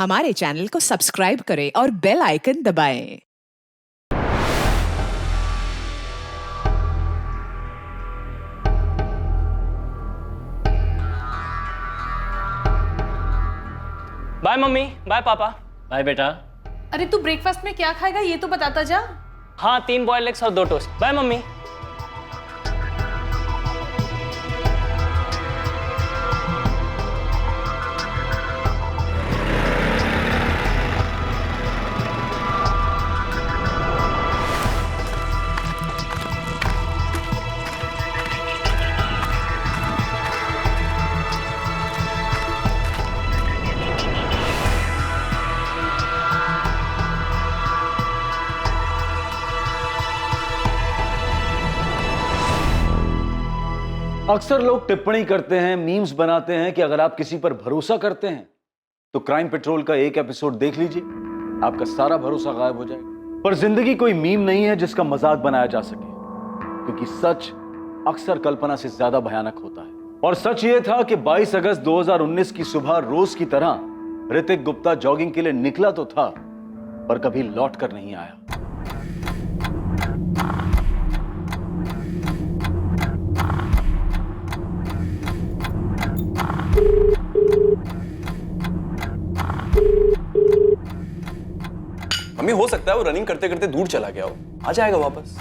हमारे चैनल को सब्सक्राइब करें और बेल आइकन दबाएं। बाय मम्मी, बाय पापा। बाय बेटा। अरे तू ब्रेकफास्ट में क्या खाएगा ये तो बताता जा। हाँ, 3 बॉइल्ड एग्स और 2 टोस्ट। Bye mummy. अक्सर लोग टिप्पणी करते हैं, मीम्स बनाते हैं कि अगर आप किसी पर भरोसा करते हैं तो क्राइम पेट्रोल का एक एपिसोड देख लीजिए, आपका सारा भरोसा गायब हो जाएगा। पर जिंदगी कोई मीम नहीं है जिसका मजाक बनाया जा सके, क्योंकि सच अक्सर कल्पना से ज्यादा भयानक होता है। और सच ये था कि 22 अगस्त 2019 की सुबह रोज की तरह ऋतिक गुप्ता जॉगिंग के लिए निकला तो था, पर कभी लौट कर नहीं आया। मम्मी, हो सकता है वो रनिंग करते करते दूर चला गया हो, आ जाएगा वापस।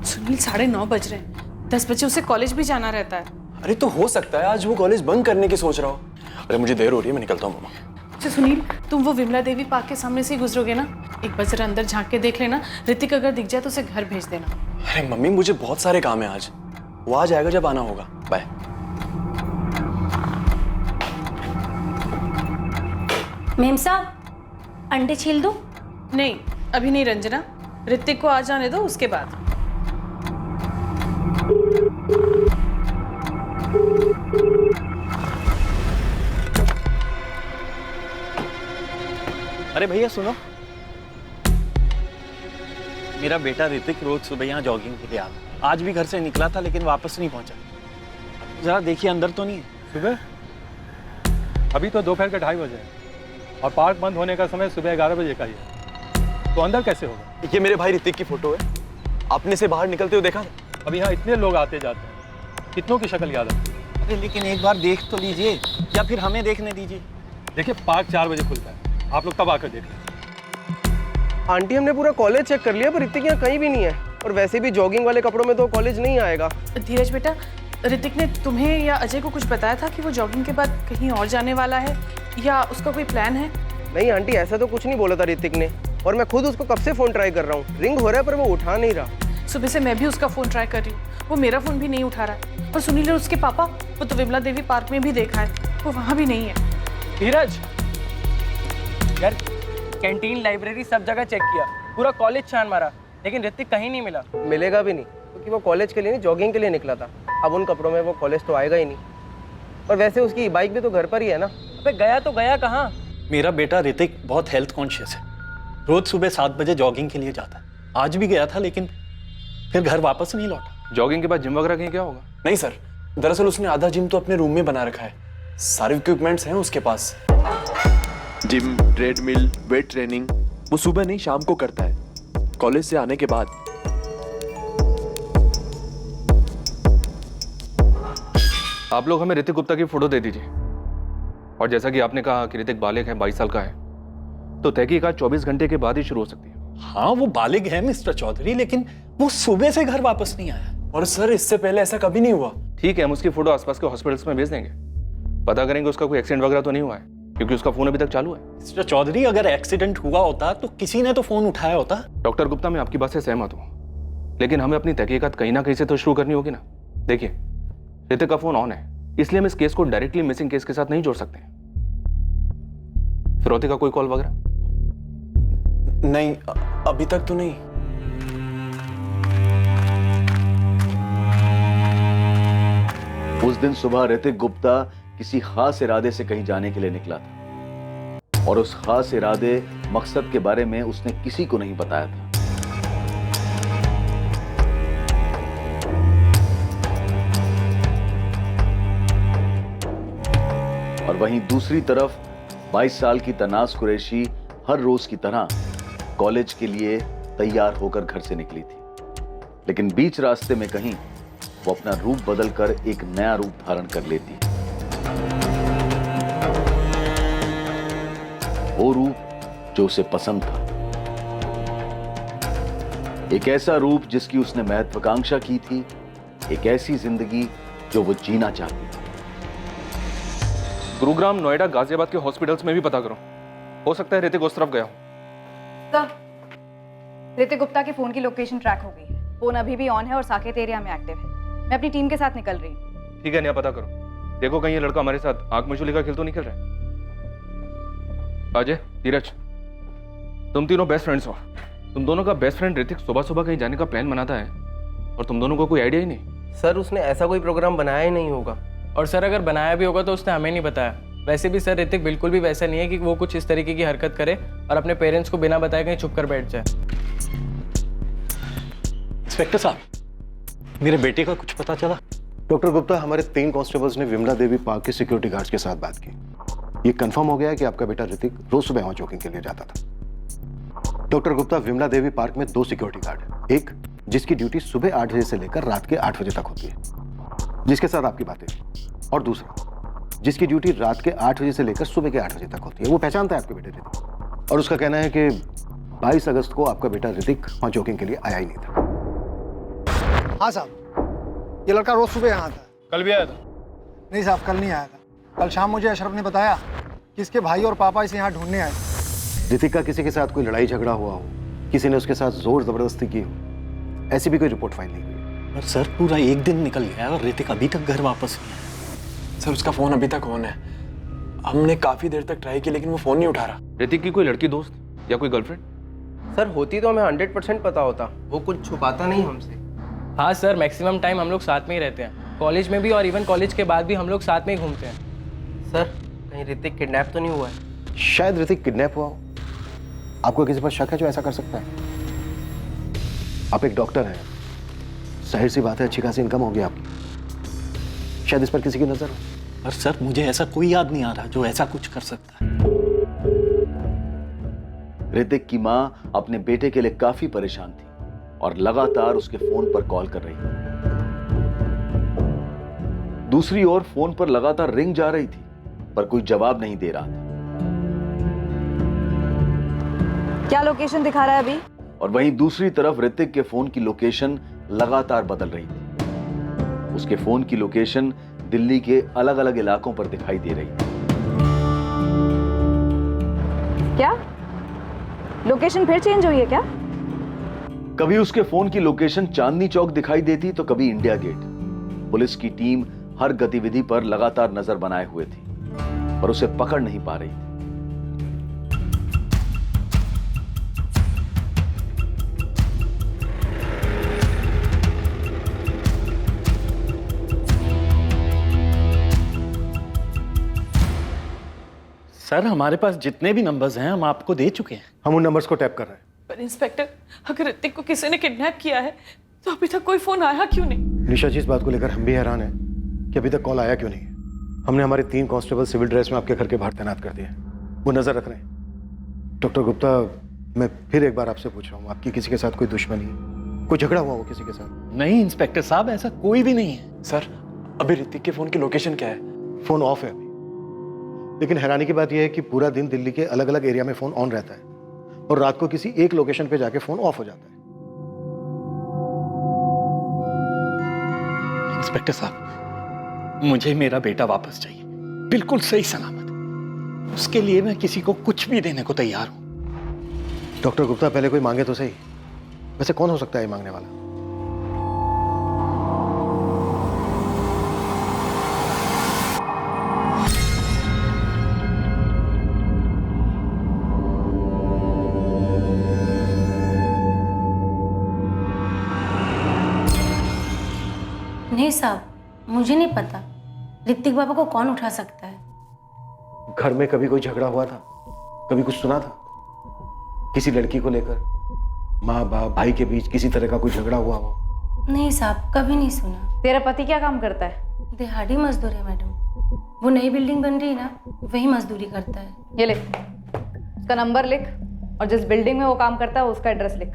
सुनील 9:30 बज रहे हैं, 10 बजे उसे कॉलेज भी जाना रहता है। अरे तो हो सकता है आज वो कॉलेज बंक करने की सोच रहा हो। अरे मुझे देर हो रही है, मैं निकलता हूँ मम्मा। अच्छा सुनील, तुम वो विमला देवी पार्क के सामने से ही गुजरोगे ना, एक बार जरा अंदर झांक के देख लेना। ऋतिक अगर दिख जाए तो उसे घर भेज देना। अरे मम्मी, मुझे बहुत सारे काम है आज, वो आ जाएगा जब आना होगा। बाय। मेम साहब, अंडे छील दूं? नहीं, अभी नहीं रंजना, ऋतिक को आ जाने दो, उसके बाद। अरे भैया सुनो, मेरा बेटा ऋतिक रोज सुबह यहाँ जॉगिंग के लिए आता। आज भी घर से निकला था लेकिन वापस नहीं पहुंचा। जरा देखिए अंदर तो नहीं है। सुबह अभी तो दोपहर के 2:30 बजे है और पार्क बंद होने का समय सुबह 11 बजे का ही है, तो अंदर कैसे होगा? ये मेरे भाई ऋतिक की फोटो है, आपने से बाहर निकलते हुए देखा था? अब यहाँ इतने लोग आते जाते हैं, कितनों की शक्ल याद है? अरे लेकिन एक बार देख तो लीजिए, या फिर हमें देखने दीजिए। देखिए पार्क 4 बजे खुलता है, आप लोग तब आकर देख लें। आंटी, हमने पूरा कॉलेज चेक कर लिया पर ऋतिक यहाँ कहीं भी नहीं है, और वैसे भी जॉगिंग वाले कपड़ों में तो कॉलेज नहीं आएगा। धीरज बेटा, ऋतिक ने तुम्हें या अजय को कुछ बताया था कि वो जॉगिंग के बाद कहीं और जाने वाला है, या उसका कोई प्लान है? नहीं आंटी, ऐसा तो कुछ नहीं बोला था ऋतिक ने, और मैं खुद उसको कब से फोन ट्राई कर रहा हूँ, रिंग हो रहा है पर वो उठा नहीं रहा। सुबह से मैं भी उसका फोन ट्राई कर रही हूँ, वो मेरा फोन भी नहीं उठा रहा है। और सुनील और उसके पापा, वो तो विमला देवी पार्क में भी देखा है, वो वहाँ भी नहीं है। धीरज, यार कैंटीन, लाइब्रेरी सब जगह चेक किया, पूरा कॉलेज छान मारा, लेकिन ऋतिक कहीं नहीं मिला। मिलेगा भी नहीं, क्योंकि वो कॉलेज के लिए नहीं जॉगिंग के लिए निकला था। अब उन कपड़ों में वो कॉलेज तो आएगा ही नहीं, और वैसे उसकी बाइक भी तो घर पर ही है ना। अबे गया तो गया कहाँ? मेरा बेटा ऋतिक बहुत हेल्थ कॉन्शियस है, रोज सुबह 7 बजे जॉगिंग के लिए जाता है। आज भी गया था लेकिन फिर घर वापस नहीं लौटा। जॉगिंग के बाद जिम वगैरह कहीं क्या होगा? नहीं सर, दरअसल उसने आधा जिम तो अपने रूम में बना रखा है, सारे इक्विपमेंट्स हैं उसके पास। जिम, ट्रेडमिल, वेट ट्रेनिंग वो सुबह नहीं शाम को करता है, कॉलेज से आने के बाद। आप लोग हमें ऋतिक गुप्ता की फोटो दे दीजिए, और जैसा कि आपने कहा कि ऋतिक बालिग है, 22 साल का है, तो तहकीकात 24 घंटे के बाद ही शुरू हो सकती है। हाँ वो बालिग है मिस्टर चौधरी, लेकिन वो सुबह से घर वापस नहीं आया। और सर इससे पहले ऐसा कभी नहीं हुआ। ठीक है, हम उसकी फोटो आसपास के हॉस्पिटल्स में भेज देंगे, पता करेंगे उसका कोई एक्सीडेंट वगैरह तो नहीं हुआ है, क्योंकि उसका फोन अभी तक चालू है। मिस्टर चौधरी, अगर एक्सीडेंट हुआ होता तो किसी ने तो फोन उठाया होता। डॉक्टर गुप्ता, मैं आपकी बात से सहमत हूँ, लेकिन हमें अपनी तहकीकात कहीं ना कहीं से तो शुरू करनी होगी ना। देखिए, ऋतिक का फोन ऑन है, इसलिए हम इस केस को डायरेक्टली मिसिंग केस के साथ नहीं जोड़ सकते। फिरौती का कोई कॉल वगैरह? नहीं, अभी तक तो नहीं। उस दिन सुबह ऋतिक गुप्ता किसी खास इरादे से कहीं जाने के लिए निकला था, और उस खास इरादे मकसद के बारे में उसने किसी को नहीं बताया था। और वहीं दूसरी तरफ 22 साल की तनास कुरैशी हर रोज की तरह कॉलेज के लिए तैयार होकर घर से निकली थी, लेकिन बीच रास्ते में कहीं वो अपना रूप बदलकर एक नया रूप धारण कर लेती। वो रूप जो उसे पसंद था, एक ऐसा रूप जिसकी उसने महत्वाकांक्षा की थी, एक ऐसी जिंदगी जो वो जीना चाहती थी। गुरुग्राम, नोएडा, गाजियाबाद के हॉस्पिटल्स में भी पता करो, हो सकता है ऋतिक उस तरफ गया हो। सर, ऋतिक गुप्ता के फोन की लोकेशन ट्रैक हो गई है। फोन अभी भी ऑन है और साकेत एरिया में एक्टिव है। मैं अपनी टीम के साथ निकल रही हूँ। ठीक है, नया पता करो, देखो कहीं ये लड़का हमारे साथ आंख मिचुली का खेल तो नहीं खेल रहा है। अजय, धीरज, तुम तीनों बेस्ट फ्रेंड्स हो। तुम दोनों का बेस्ट फ्रेंड ऋतिक सुबह सुबह कहीं जाने का प्लान बनाता है और तुम दोनों को कोई आइडिया ही नहीं। सर, उसने ऐसा कोई प्रोग्राम बनाया ही नहीं होगा। और सर अगर बनाया भी होगा तो उसने हमें नहीं बताया। वैसे भी सर ऋतिक बिल्कुल भी वैसा नहीं है कि वो कुछ इस तरीके की हरकत करे और अपने पेरेंट्स को बिना बताए कहीं छुप कर बैठ जाए। इंस्पेक्टर साहब, मेरे बेटे का कुछ पता चला? डॉक्टर गुप्ता, हमारे 3 कांस्टेबल्स ने विमला देवी पार्क के सिक्योरिटी गार्ड्स के साथ बात की। ये कंफर्म हो गया है कि आपका बेटा ऋतिक रोज सुबह वहां जॉगिंग के लिए जाता था। डॉक्टर गुप्ता, विमला देवी पार्क में 2 सिक्योरिटी गार्ड हैं। एक जिसकी ड्यूटी सुबह 8 बजे से लेकर रात के 8 बजे तक होती है, जिसके साथ आपकी बातें, और दूसरा जिसकी ड्यूटी रात के 8 बजे से लेकर सुबह के 8 बजे तक होती है। वो पहचानता है आपके बेटे ऋतिक, और उसका कहना है कि 22 अगस्त को आपका बेटा ऋतिक वहां जॉगिंग के लिए आया ही नहीं था। हाँ साहब, ये लड़का रोज सुबह यहाँ आता है। कल भी आया था? नहीं साहब, कल नहीं आया था। कल शाम मुझे अशरफ ने बताया कि इसके भाई और पापा इसे यहाँ ढूंढने आए। ऋतिक का किसी के साथ कोई लड़ाई झगड़ा हुआ हो, किसी ने उसके साथ जोर जबरदस्ती की हो, ऐसी भी कोई रिपोर्ट फाइल नहीं हुई। और सर पूरा एक दिन निकल गया और ऋतिक अभी तक घर वापस नहीं आया। सर उसका फोन अभी तक ऑन है। हमने काफी देर तक ट्राई की लेकिन वो फोन नहीं उठा रहा। ऋतिक की कोई लड़की दोस्त या कोई गर्लफ्रेंड? सर, होती तो हमें 100% पता होता। वो कुछ छुपाता नहीं हमसे। हाँ सर, मैक्सिमम टाइम हम लोग साथ में ही रहते हैं। कॉलेज में भी और इवन कॉलेज के बाद भी हम लोग साथ में ही घूमते हैं। सर, कहीं ऋतिक किडनैप तो नहीं हुआ है? शायद ऋतिक किडनैप हुआ हो। आपको किसी पर शक है जो ऐसा कर सकता है? आप एक डॉक्टर हैं, जाहिर सी बात है अच्छी खासी इनकम होगी आपकी। शायद इस पर किसी की नजर हो। पर सर मुझे ऐसा कोई याद नहीं आ रहा जो ऐसा कुछ कर सकता है। ऋतिक की मां अपने बेटे के लिए काफी परेशान थी और लगातार उसके फोन पर कॉल कर रही थी। दूसरी ओर फोन पर लगातार रिंग जा रही थी पर कोई जवाब नहीं दे रहा था। क्या लोकेशन दिखा रहा है अभी? और वहीं दूसरी तरफ ऋतिक के फोन की लोकेशन लगातार बदल रही थी। उसके फोन की लोकेशन दिल्ली के अलग अलग इलाकों पर दिखाई दे रही थी। क्या लोकेशन फिर चेंज हुई है क्या? कभी उसके फोन की लोकेशन चांदनी चौक दिखाई देती तो कभी इंडिया गेट। पुलिस की टीम हर गतिविधि पर लगातार नजर बनाए हुए थी पर उसे पकड़ नहीं पा रही थी। सर हमारे पास जितने भी नंबर्स हैं हम आपको दे चुके हैं। हम उन नंबर्स को टैप कर रहे हैं। पर इंस्पेक्टर, अगर ऋतिक को किसी ने किडनैप किया है तो अभी तक कोई फोन आया क्यों नहीं? निशा जी, इस बात को लेकर हम भी हैरान हैं कि अभी तक कॉल आया क्यों नहीं है। हमने हमारे 3 कांस्टेबल सिविल ड्रेस में आपके घर के बाहर तैनात कर दिए हैं, वो नजर रख रहे हैं। डॉक्टर गुप्ता, मैं फिर एक बार आपसे पूछ रहा हूँ, आपकी किसी के साथ कोई दुश्मनी, कोई झगड़ा हुआ हो किसी के साथ? नहीं इंस्पेक्टर साहब, ऐसा कोई भी नहीं है। सर अभी ऋतिक के फोन की लोकेशन क्या है? फोन ऑफ है अभी, लेकिन हैरानी की बात यह है कि पूरा दिन दिल्ली के अलग अलग एरिया में फोन ऑन रहता है और रात को किसी एक लोकेशन पे जाके फोन ऑफ हो जाता है। इंस्पेक्टर साहब, मुझे मेरा बेटा वापस चाहिए, बिल्कुल सही सलामत। उसके लिए मैं किसी को कुछ भी देने को तैयार हूं। डॉक्टर गुप्ता, पहले कोई मांगे तो सही। वैसे कौन हो सकता है ये मांगने वाला? नहीं साहब, मुझे नहीं पता ऋतिक बाबा को कौन उठा सकता है। घर में कभी कोई झगड़ा हुआ था? कभी कुछ सुना था किसी लड़की को लेकर? माँ बाप भाई के बीच किसी तरह का कोई झगड़ा हुआ हो? नहीं साहब, कभी नहीं सुना। तेरा पति क्या काम करता है? दिहाड़ी मजदूर है मैडम। वो नई बिल्डिंग बन रही है ना, वही मजदूरी करता है। ये ले, उसका नंबर लिख और जिस बिल्डिंग में वो काम करता है उसका एड्रेस लिख।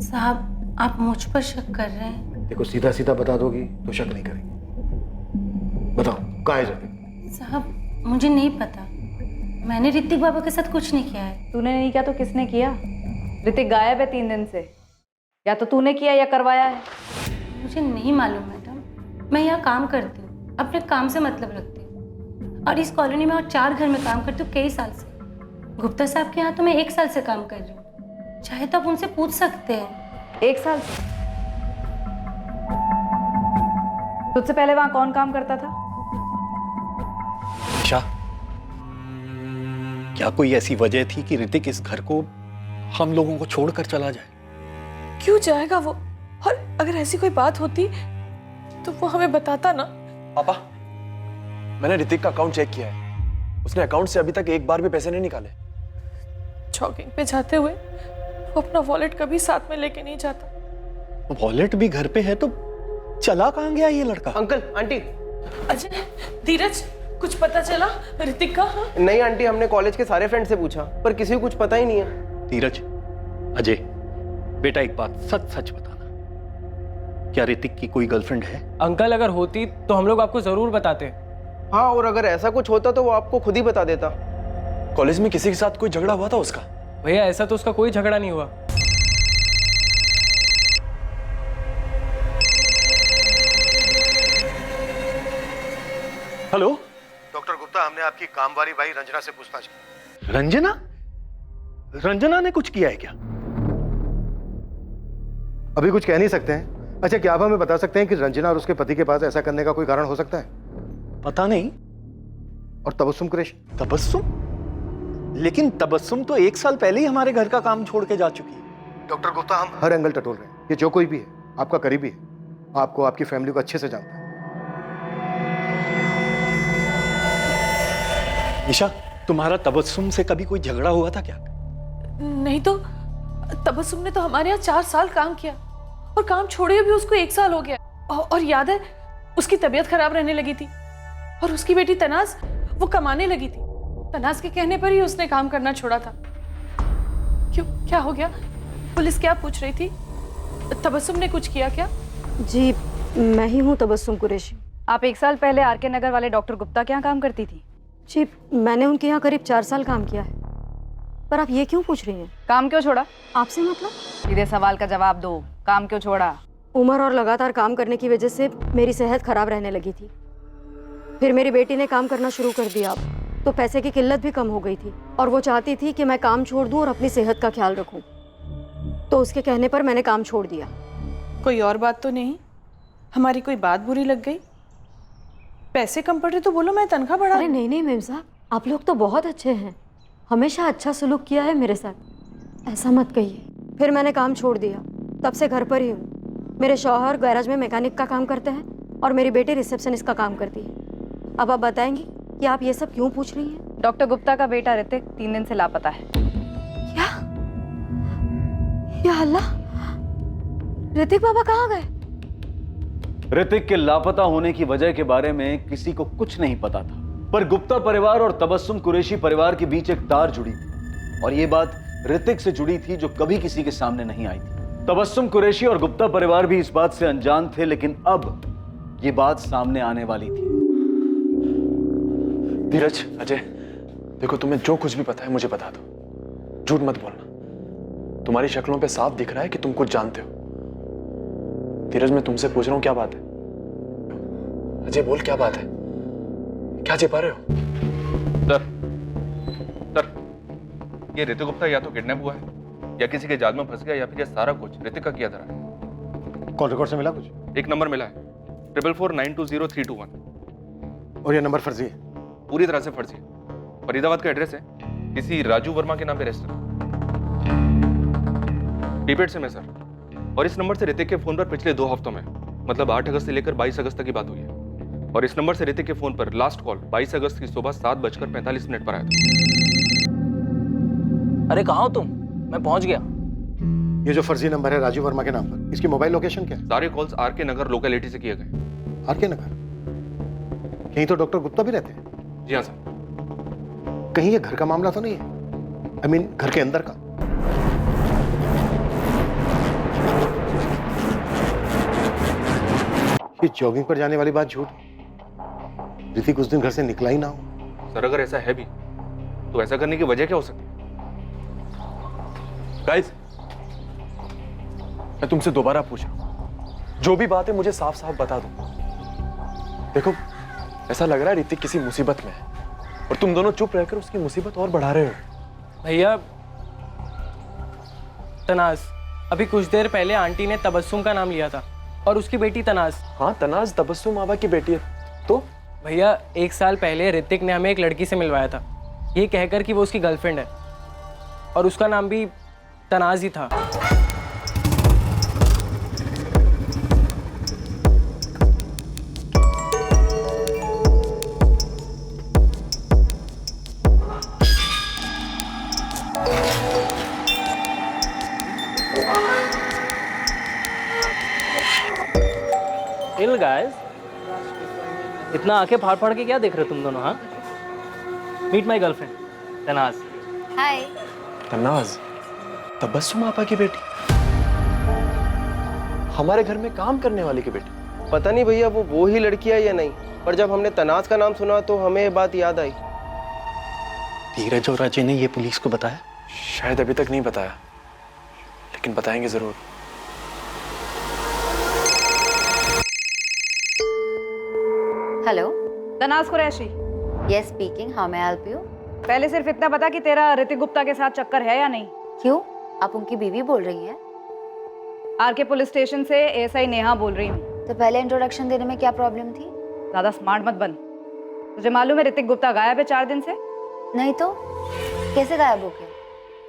साहब, आप मुझ पर शक कर रहे हैं? देखो, सीधा सीधा बता दोगी तो शक नहीं करेंगे। बताओ, कहाँ है ऋतिक? साहब, मुझे नहीं पता। मैंने ऋतिक बाबा के साथ कुछ नहीं किया है। तूने नहीं किया तो किसने किया? ऋतिक गायब है 3 दिन से। या तो तूने किया या करवाया है। मुझे नहीं मालूम मैडम, मैं यहाँ काम करती हूँ, अपने काम से मतलब रखती हूँ, और इस कॉलोनी में और 4 घर में काम करती हूँ कई साल से। गुप्ता साहब के यहाँ तो मैं 1 साल से काम कर रही हूँ, चाहे तो आप उनसे पूछ सकते हैं। 1 साल से? तुझसे पहले वहां कौन काम करता था? ईशा, क्या कोई ऐसी वजह थी कि ऋतिक इस घर को हम लोगों को छोड़कर चला जाए? क्यों जाएगा वो? और अगर ऐसी कोई बात होती तो वो हमें बताता ना। पापा, मैंने ऋतिक का अकाउंट चेक किया है, उसने अकाउंट से अभी तक एक बार भी पैसे नहीं निकाले। जॉगिंग पे जाते हुए वो अपना वॉलेट कभी साथ में लेके नहीं जाता। वॉलेट भी घर पे है तो चला कहाँ गया ये लड़का? Uncle, aunty. अजय, धीरज, कुछ पता चला ऋतिक का? हाँ? नहीं आंटी, हमने कॉलेज के सारे फ्रेंड से पूछा पर किसी को कुछ पता ही नहीं है। धीरज, अजय, बेटा एक बात सच सच बताना, क्या ऋतिक की कोई गर्लफ्रेंड है? अंकल, अगर होती तो हम लोग आपको जरूर बताते। हाँ, और अगर ऐसा कुछ होता तो वो आपको खुद ही बता देता। कॉलेज में किसी के साथ कोई झगड़ा हुआ था उसका? भैया, ऐसा तो उसका कोई झगड़ा नहीं हुआ। हेलो डॉक्टर गुप्ता, हमने आपकी कामवारी भाई रंजना से पूछताछ की। रंजना? रंजना ने कुछ किया है क्या? अभी कुछ कह नहीं सकते हैं। अच्छा, क्या आप हमें बता सकते हैं कि रंजना और उसके पति के पास ऐसा करने का कोई कारण हो सकता है? पता नहीं। और तबस्सुम कुरैशी? तबस्सुम? लेकिन तबस्सुम तो 1 साल पहले ही हमारे घर का काम छोड़ के जा चुकी है। डॉक्टर गुप्ता, हम हर एंगल टटोल रहे हैं। ये जो कोई भी है आपका करीबी है, आपको आपकी फैमिली को अच्छे से जानता है। ईशा, तुम्हारा तबस्सुम से कभी कोई झगड़ा हुआ था क्या? नहीं तो तबस्सुम ने तो हमारे यहाँ 4 साल काम किया और काम छोड़े भी उसको 1 साल हो गया। और याद है, उसकी तबीयत खराब रहने लगी थी और उसकी बेटी तनाज वो कमाने लगी थी। तनाज के कहने पर ही उसने काम करना छोड़ा था। क्यों, क्या हो गया? पुलिस क्या पूछ रही थी? तबस्सुम ने कुछ किया क्या? जी, मैं ही हूँ तबस्सुम कुरैशी। आप 1 साल पहले आरके नगर वाले डॉक्टर गुप्ता के यहाँ काम करती थी? जी, मैंने उनके यहाँ करीब 4 साल काम किया है। पर आप ये क्यों पूछ रही हैं? काम क्यों छोड़ा? आपसे मतलब? सीधे सवाल का जवाब दो। काम क्यों छोड़ा? उम्र और लगातार काम करने की वजह से मेरी सेहत खराब रहने लगी थी। फिर मेरी बेटी ने काम करना शुरू कर दिया, तो पैसे की किल्लत भी कम हो गई थी और वो चाहती थी कि मैं काम छोड़ दूं और अपनी सेहत का ख्याल रखूं। तो उसके कहने पर मैंने काम छोड़ दिया। कोई और बात तो नहीं? हमारी कोई बात बुरी लग गई? पैसे कम पड़ रहे तो बोलो, मैं तनख्वाह बढ़ा। अरे नहीं नहीं मेम साहब, आप लोग तो बहुत अच्छे हैं, हमेशा अच्छा सलूक किया है मेरे साथ, ऐसा मत कहिए। फिर मैंने काम छोड़ दिया, तब से घर पर ही हूँ। मेरे शौहर गैराज में मैकेनिक का काम करते हैं और मेरी बेटी रिसेप्शनिस्ट का काम करती है। अब आप बताएंगी कि आप ये सब क्यों पूछ रही हैं? डॉक्टर गुप्ता का बेटा ऋतिक 3 दिन से लापता है। क्या? या अल्लाह, ऋतिक बाबा कहाँ गए? ऋतिक के लापता होने की वजह के बारे में किसी को कुछ नहीं पता था, पर गुप्ता परिवार और तबस्सुम कुरैशी परिवार के बीच एक तार जुड़ी थी और यह बात ऋतिक से जुड़ी थी जो कभी किसी के सामने नहीं आई थी। तबस्सुम कुरैशी और गुप्ता परिवार भी इस बात से अनजान थे, लेकिन अब यह बात सामने आने वाली थी। धीरज, अजय, देखो, तुम्हें जो कुछ भी पता है मुझे बता दो, झूठ मत बोलना। तुम्हारी शक्लों पे साफ दिख रहा है कि तुम कुछ जानते हो। धीरज, मैं तुमसे पूछ रहा हूं, क्या बात है? अजय बोल, क्या बात है? क्या छिपा रहे हो? सर, ये ऋतिक गुप्ता या तो किडनैप हुआ है या किसी के जाल में फंस गया या फिर ये सारा कुछ ऋतिक का किया धरा है। कॉल रिकॉर्ड से मिला कुछ? एक नंबर मिला है, 444920 और ये नंबर फर्जी है? पूरी तरह से फर्जी है। फरीदाबाद का एड्रेस है, किसी राजू वर्मा के नाम पे रेस्टोरेंट, प्रीपेड सिम है सर। और इस नंबर से ऋतिक के फोन पर पिछले 2 हफ्तों में, मतलब 8 अगस्त से लेकर 22 अगस्त तक की बात हुई है। और इस नंबर से ऋतिक के फोन पर लास्ट कॉल 22 अगस्त की सुबह 7:45 पर आया था। अरे कहाँ हो तुम? मैं पहुंच गया। ये जो फर्जी नंबर है राजू वर्मा के नाम पर, इसकी मोबाइल लोकेशन क्या है? सारे कॉल्स आरके नगर लोकेलिटी से किए गए। आरके नगर? यहीं तो डॉक्टर गुप्ता भी रहते हैं। जी हाँ सर। कहीं ये घर का मामला तो नहीं है? आई मीन घर के अंदर का। ये जॉगिंग पर जाने वाली बात झूठ। ऋतिक उस दिन घर से निकला ही ना हो। सर अगर ऐसा है भी तो ऐसा करने की वजह क्या हो सकती है? गाइस, मैं तुमसे दोबारा पूछ रहा हूं, जो भी बात है मुझे साफ साफ बता दो। देखो, ऐसा लग रहा है ऋतिक किसी मुसीबत में है और तुम दोनों चुप रहकर उसकी मुसीबत और बढ़ा रहे हो। भैया तनाज, अभी कुछ देर पहले आंटी ने तबस्सुम का नाम लिया था और उसकी बेटी तनाज। हाँ, तनाज तबस्सुम आबा की बेटी है। तो भैया 1 साल पहले ऋतिक ने हमें एक लड़की से मिलवाया था, ये कहकर कि वो उसकी गर्लफ्रेंड है और उसका नाम भी तनाज ही था। इल गाइस, इतना आंखें फाड़ फाड़ के क्या देख रहे हो तुम दोनों? हाँ, मीट माय गर्लफ्रेंड तनाज। हाय। तनाज तबस्सुम आपा की बेटी, हमारे घर में काम करने वाली की बेटी। पता नहीं भैया वो ही लड़की है या नहीं, पर जब हमने तनाज का नाम सुना तो हमें ये बात याद आई। धीरज और अजय ने ये पुलिस को बताया? शायद अभी तक नहीं बताया, लेकिन बताएंगे जरूर। Hello, Tanaz Qureshi. Yes speaking, how may I help you? पहले सिर्फ इतना बता कि तेरा ऋतिक गुप्ता के साथ चक्कर है या नहीं? क्यों, आप उनकी बीवी बोल रही हैं? आरके पुलिस स्टेशन से एएसआई नेहा बोल रही हूँ। तो पहले इंट्रोडक्शन देने में क्या प्रॉब्लम थी? ज्यादा स्मार्ट मत बन। तुझे मालूम है ऋतिक गुप्ता गायब है 4 दिन से? नहीं तो कैसे गायब हो गया?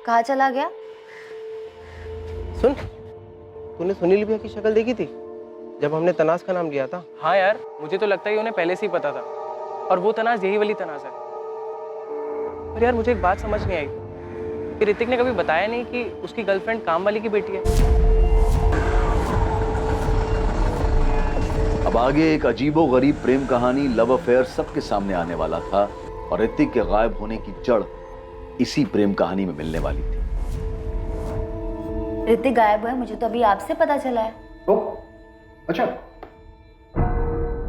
कहाँ चला गया? सुन, तूने सुनील भैया की शक्ल देखी थी जब हमने तनाज का नाम लिया था? हाँ यार, मुझे तो लगता है उन्हें पहले से ही पता था और वो तनाज यही वाली तनाज है। पर यार मुझे एक बात समझ नहीं आई कि ऋतिक ने कभी बताया नहीं कि उसकी गर्लफ्रेंड काम वाली की बेटी है। अब आगे एक अजीबोगरीब प्रेम कहानी, लव अफेयर सबके सामने आने वाला था और ऋतिक के गायब होने की जड़ इसी प्रेम कहानी में मिलने वाली थी। ऋतिक गायब है मुझे तो अभी आपसे पता चला है। अच्छा,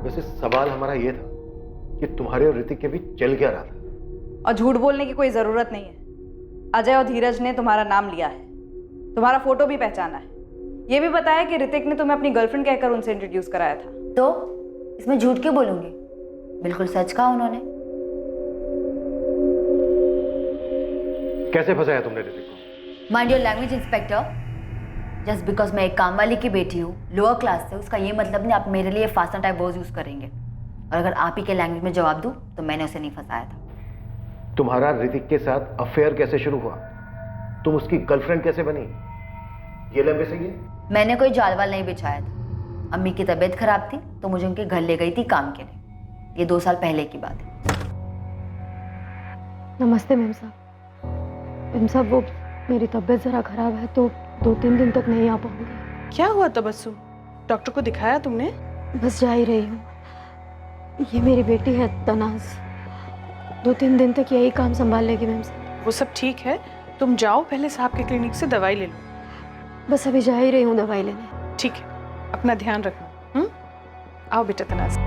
वैसे सवाल हमारा ये था कि तुम्हारे और ऋतिक के बीच चल क्या रहा था? और झूठ बोलने की कोई जरूरत नहीं है। अजय और धीरज ने तुम्हारा नाम लिया है, तुम्हारा फोटो भी पहचाना है, ये भी बताया कि ऋतिक ने तुम्हें अपनी गर्लफ्रेंड कहकर उनसे इंट्रोड्यूस कराया था। तो इसमें झूठ क्यों बोलूंगी? बिल्कुल सच कहा उन्होंने। कैसे फंसाया तुमने ऋतिक को? Mind your language inspector. Just because मैं एक काम वाली की बेटी हूँ, लोअर क्लास से, उसका ये मतलब नहीं आप मेरे लिए फास्टर टाइप वर्ड्स यूज करेंगे। और अगर आप ही के लैंग्वेज में जवाब दूं तो मैंने उसे नहीं फंसाया था। तुम्हारा ऋतिक के साथ अफेयर कैसे शुरू हुआ? तुम उसकी गर्लफ्रेंड कैसे बनी? ये लंबे सही है? मैंने कोई जालवाल नहीं बिछाया था। अम्मी की तबीयत खराब थी तो मुझे उनके घर ले गई थी काम के लिए। ये 2 साल पहले की बात है। नमस्ते मेम साहब। मेम साहब, वो मेरी तबीयत ज़रा ख़राब है तो 2-3 दिन तक नहीं आ पाऊंगी। क्या हुआ तबस्सुम? डॉक्टर को दिखाया तुमने? बस जा ही रही हूँ। ये मेरी बेटी है तनाज, 2-3 दिन तक यही काम संभाल लेगी मैम साहब। वो सब ठीक है, तुम जाओ पहले साहब के क्लिनिक से दवाई ले लो। बस अभी जा ही रही हूँ दवाई लेने। ठीक है, अपना ध्यान रखना। आओ बेटा तनाज।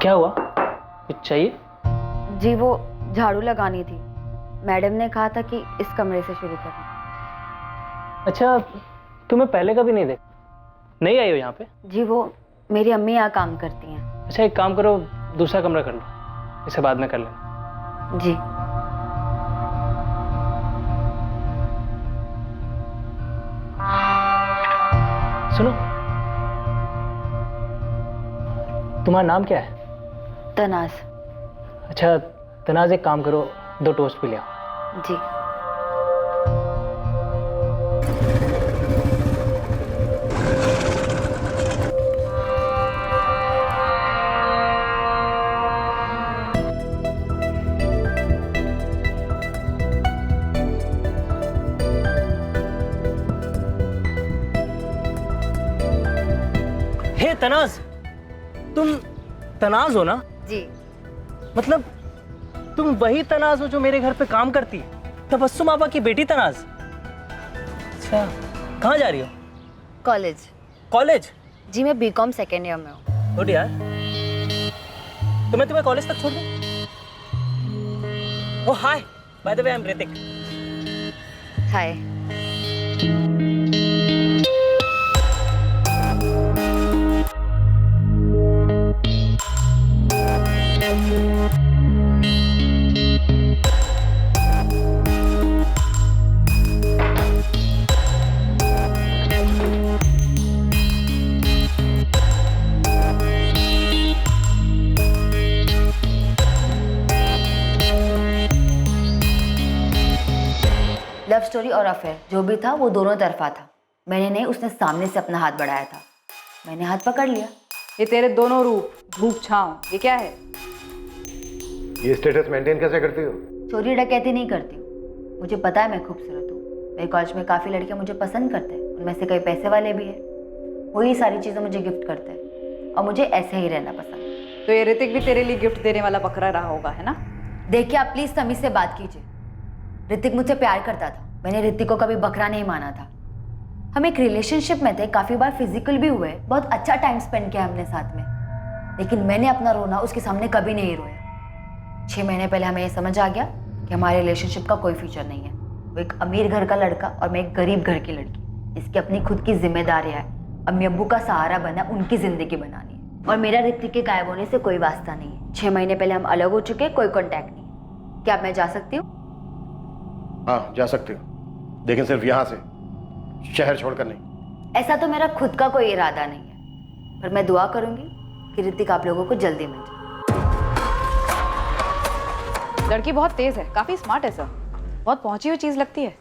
क्या हुआ, कुछ चाहिए? जी वो झाड़ू लगानी थी, मैडम ने कहा था कि इस कमरे से शुरू करना। अच्छा, तुम्हें पहले कभी नहीं देखा? नहीं आई हो यहाँ पे? जी वो मेरी अम्मी यहाँ काम करती हैं। अच्छा एक काम करो, दूसरा कमरा कर लो, इसे बाद में कर लेना। जी सुनो, तुम्हारा नाम क्या है? तनाज। अच्छा तनाज, एक काम करो, 2 टोस्ट पी ले आओ। जी तनाज, तुम तनाज हो ना? जी। मतलब तुम वही तनाज हो जो मेरे घर पे काम करती है, तबस्सुम आपा की बेटी तनाज। अच्छा, कहाँ जा रही हो? कॉलेज। कॉलेज? जी मैं बीकॉम सेकेंड ईयर में हूँ। गुड यार, तो मैं तुम्हें कॉलेज तक छोड़ दूँ? Oh hi, by the way I am Hrithik. Hi. Love story और अफेयर जो भी था वो दोनों तरफा था। मैंने नहीं, उसने सामने से अपना हाथ बढ़ाया था, मैंने हाथ पकड़ लिया। ये तेरे दोनों रूप, धूप छांव, ये क्या है? ये स्टेटस मेंटेन कैसे करती हो? चोरी डकैती नहीं करती हूँ, मुझे पता है मैं खूबसूरत हूँ। मेरे कॉलेज में काफ़ी लड़कियाँ मुझे पसंद करते हैं, उनमें से कई पैसे वाले भी हैं। वही सारी चीज़ें मुझे गिफ्ट करते हैं और मुझे ऐसे ही रहना पसंद है। तो ये ऋतिक भी तेरे लिए गिफ्ट देने वाला बकरा रहा होगा, है ना? देखिए आप प्लीज़ तमीज़ से बात कीजिए। ऋतिक मुझसे प्यार करता था, मैंने ऋतिक को कभी बकरा नहीं माना था। हम एक रिलेशनशिप में थे, काफ़ी बार फिजिकल भी हुए, बहुत अच्छा टाइम स्पेंड किया हमने साथ में, लेकिन मैंने अपना रोना उसके सामने कभी नहीं रोया। 6 महीने पहले हमें ये समझ आ गया कि हमारे रिलेशनशिप का कोई फ्यूचर नहीं है। वो एक अमीर घर का लड़का और मैं एक गरीब घर की लड़की। इसकी अपनी खुद की जिम्मेदारियाँ है, अम्मी अब्बू का सहारा बना, उनकी ज़िंदगी बनानी है। और मेरा ऋतिक के गायब होने से कोई वास्ता नहीं है। 6 महीने पहले हम अलग हो चुके हैं, कोई कॉन्टैक्ट नहीं। क्या मैं जा सकती हूँ? हाँ जा सकते हो, लेकिन सिर्फ यहाँ से, शहर छोड़कर नहीं। ऐसा तो मेरा खुद का कोई इरादा नहीं है, पर मैं दुआ करूंगी कि ऋतिक आप लोगों को जल्दी मिल जाए। लड़की बहुत तेज है, काफी स्मार्ट है सर, बहुत पहुंची हुई चीज लगती है।